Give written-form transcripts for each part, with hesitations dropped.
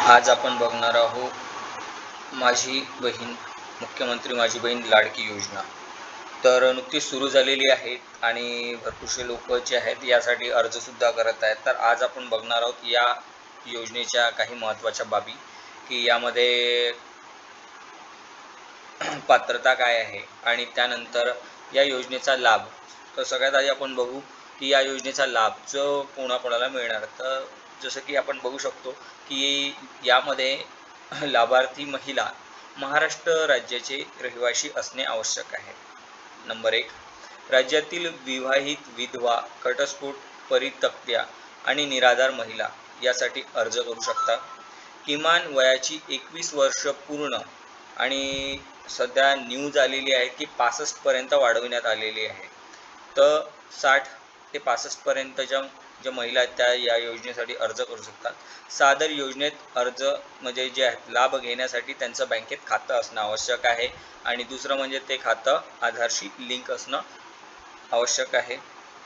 आज आपण बघणार आहोत माझी बहीण मुख्यमंत्री माझी बहीण लाडकी योजना. तर नुकतीच सुरू झालेली आहेत आणि भरपूरसे लोक जे आहेत यासाठी अर्जसुद्धा करत आहेत. तर आज आपण बघणार आहोत या योजनेच्या काही महत्त्वाच्या बाबी, की यामध्ये पात्रता काय आहे आणि त्यानंतर या योजनेचा लाभ. तर सगळ्यात आधी आपण बघू की या योजनेचा लाभ जो कोणाकोणाला मिळणार. तर जसं की आपण बघू शकतो की यामध्ये लाभार्थी महिला महाराष्ट्र राज्याचे रहिवासी असणे आवश्यक आहे. नंबर 1, राज्यातील विवाहित विधवा, घटस्फोट परित्यक्त्या आणि निराधार महिला यासाठी अर्ज करू शकतात. किमान वयाची 21 वर्ष पूर्ण आणि सध्या न्यूज आलेली आहे की 65 पर्यंत वाढवण्यात आलेली आहे. तर 60 ते 65 पर्यंतच्या ज्या महिला आहेत त्या या योजनेसाठी अर्ज करू शकतात. सदर योजनेत अर्ज म्हणजे जे आहेत लाभ घेण्यासाठी त्यांचं बँकेत खातं असणं आवश्यक आहे आणि दुसरं म्हणजे ते खातं आधारशी लिंक असणं आवश्यक आहे.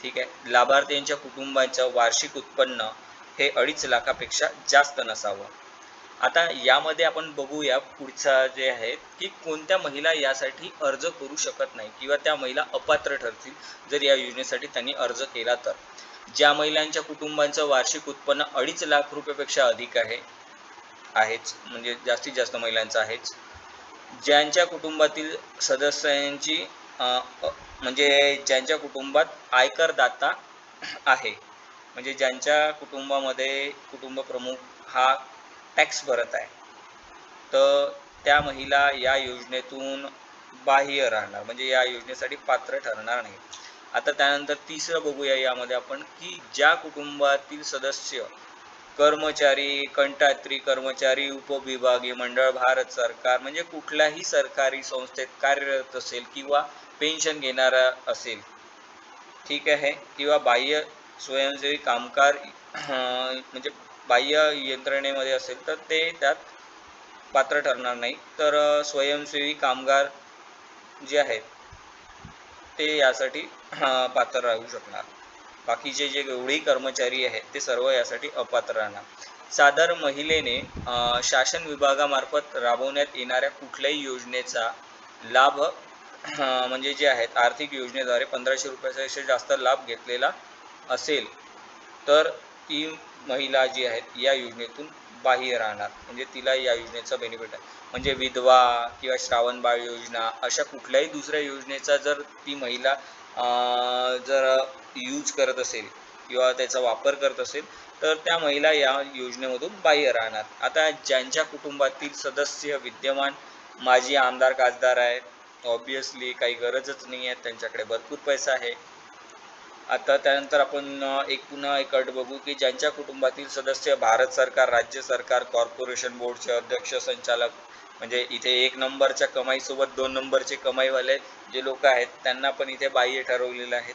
ठीक आहे. लाभार्थ्यांच्या कुटुंबाचं वार्षिक उत्पन्न हे 2.5 लाखापेक्षा जास्त नसावं. आता यामध्ये आपण बघूया पुढचा जे आहे की कोणत्या महिला यासाठी अर्ज करू शकत नाही किंवा त्या महिला अपात्र ठरतील जर या योजनेसाठी त्यांनी अर्ज केला तर. ज्या महिलांच्या कुटुंबांचं वार्षिक उत्पन्न 2.5 लाख रुपयापेक्षा अधिक आहेच, म्हणजे जास्तीत जास्त महिलांचं आहेच. ज्यांच्या कुटुंबातील सदस्यांची म्हणजे ज्यांच्या कुटुंबात आयकरदाता आहे, म्हणजे ज्यांच्या कुटुंबामध्ये कुटुंब प्रमुख हा टॅक्स भरत आहे, तर त्या महिला या योजनेतून बाह्य राहणार, म्हणजे या योजनेसाठी पात्र ठरणार नाही. आता त्यानंतर तिसरं बघूया यामध्ये आपण की ज्या कुटुंबातील सदस्य कर्मचारी, कंत्राटी कर्मचारी, उपविभागीय मंडळ, भारत सरकार म्हणजे कुठल्याही सरकारी संस्थेत कार्यरत असेल किंवा पेन्शन घेणारा असेल, ठीक आहे, किंवा बाह्य स्वयंसेवी कामगार म्हणजे बाह्य यंत्रणेमध्ये असेल तर ते त्यात पात्र ठरणार नाही. तर स्वयंसेवी कामगार जे आहेत ते यासाठी पात्र राहू शकणार. बाकीचे जे एवढेही कर्मचारी आहेत ते सर्व यासाठी अपात्र राहणार. सादर महिलेने शासन विभागामार्फत राबवण्यात येणाऱ्या कुठल्याही योजनेचा लाभ म्हणजे जे आहेत आर्थिक योजनेद्वारे 1500 रुपयापेक्षा जास्त लाभ घेतलेला असेल तर ती महिला जी आहेत या योजनेतून बाह्य राहणार, म्हणजे तिला या योजनेचा बेनिफिट आहे. म्हणजे विधवा किंवा श्रावणबाळ योजना अशा कुठल्याही दुसऱ्या योजनेचा जर ती महिला जर यूज करत असेल किंवा त्याचा वापर करत असेल तर त्या महिला या योजनेमधून बाह्य राहणार. आता ज्यांच्या कुटुंबातील सदस्य विद्यमान माजी आमदार खासदार आहेत, ऑब्वियसली काही गरजच नाही आहे, त्यांच्याकडे भरपूर पैसा आहे. आता त्यानंतर आपण पुन्हा एक अट बघू की ज्यांच्या कुटुंबातील सदस्य भारत सरकार, राज्य सरकार, कॉर्पोरेशन बोर्डचे अध्यक्ष, संचालक, म्हणजे इथे 1 नंबरच्या कमाईसोबत 2 नंबरचे कमाईवाले जे लोक आहेत त्यांना पण इथे बाह्य ठरवलेलं आहे.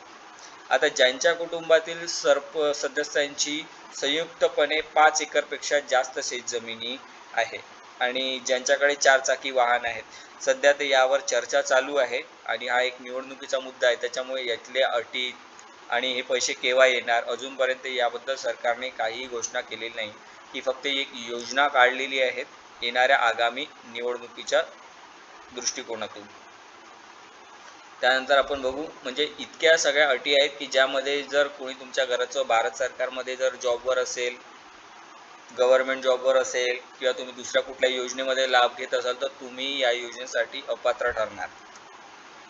आता ज्यांच्या कुटुंबातील सदस्यांची संयुक्तपणे 5 एकरपेक्षा जास्त शेतजमिनी आहे आणि ज्यांच्याकडे 4 चाकी वाहन आहेत. सध्या तर यावर चर्चा चालू आहे आणि हा एक निवडणुकीचा मुद्दा आहे, त्याच्यामुळे यातल्या अटी आणि हे पैसे केव्हा येणार अजूनपर्यंत याबद्दल सरकारने काहीही घोषणा केलेली नाही. ही फक्त एक योजना काढलेली आहे येणाऱ्या आगामी निवडणुकीच्या दृष्टिकोनातून. त्यानंतर आपण बघू म्हणजे इतक्या सगळ्या अटी आहेत की ज्यामध्ये जर कोणी तुमच्या घराचं भारत सरकारमध्ये जर जॉबवर असेल, गव्हर्नमेंट जॉबवर असेल किंवा तुम्ही दुसऱ्या कुठल्या योजनेमध्ये लाभ घेत असाल तर तुम्ही या योजनेसाठी अपात्र ठरणार.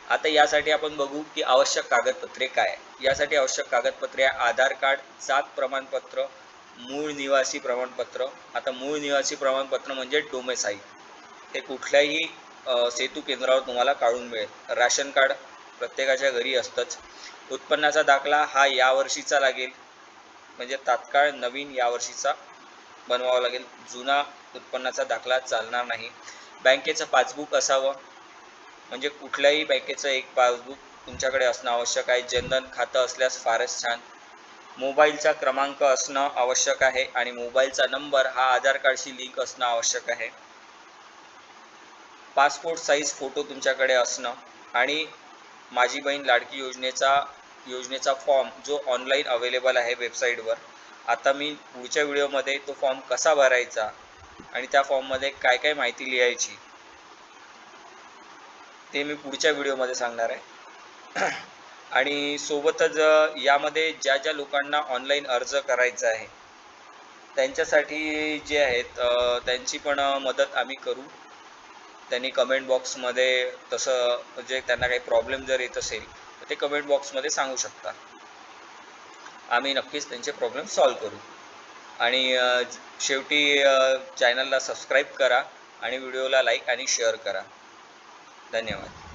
आता यासाठी आपण बघू की आवश्यक कागदपत्रे काय. यासाठी आवश्यक कागदपत्रे आधार कार्ड, जात प्रमाणपत्र, मूळ निवासी प्रमाणपत्र. आता मूळ निवासी प्रमाणपत्र म्हणजे डोमेसाईल, हे कुठल्याही सेतू केंद्रावर तुम्हाला काढून मिळेल. राशन कार्ड प्रत्येकाच्या घरी असतंच. उत्पन्नाचा दाखला हा यावर्षीचा लागेल, म्हणजे तात्काळ नवीन यावर्षीचा बनवावा लागेल, जुना उत्पन्नाचा दाखला चालणार नाही. बँकेचं पासबुक असावं, म्हणजे कुठल्याही बँकेचं एक पासबुक तुमच्याकडे असणं आवश्यक आहे. जनधन खातं असल्यास फारच छान. मोबाईलचा क्रमांक असणं आवश्यक आहे आणि मोबाईलचा नंबर हा आधार कार्डशी लिंक असणं आवश्यक आहे. पासपोर्ट साईज फोटो तुमच्याकडे असणं आणि माझी बहीण लाडकी योजनेचा फॉर्म जो ऑनलाईन अवेलेबल आहे वेबसाईटवर. आता मी पुढच्या व्हिडिओमध्ये तो फॉर्म कसा भरायचा आणि त्या फॉर्ममध्ये काय काय माहिती लिहायची ते मी पुढच्या व्हिडिओमध्ये सांगणार आहे. आणि सोबतच यामध्ये ज्या ज्या लोकांना ऑनलाईन अर्ज करायचा आहे त्यांच्यासाठी जे आहेत त्यांची पण मदत आम्ही करू. त्यांनी कमेंट बॉक्समध्ये तसं म्हणजे त्यांना काही प्रॉब्लेम जर येत असेल तर ते कमेंट बॉक्समध्ये सांगू शकता. आम्ही नक्कीच त्यांचे प्रॉब्लेम सॉल्व करू. आणि शेवटी चॅनलला सबस्क्राईब करा आणि व्हिडिओला लाईक आणि शेअर करा. धन्यवाद.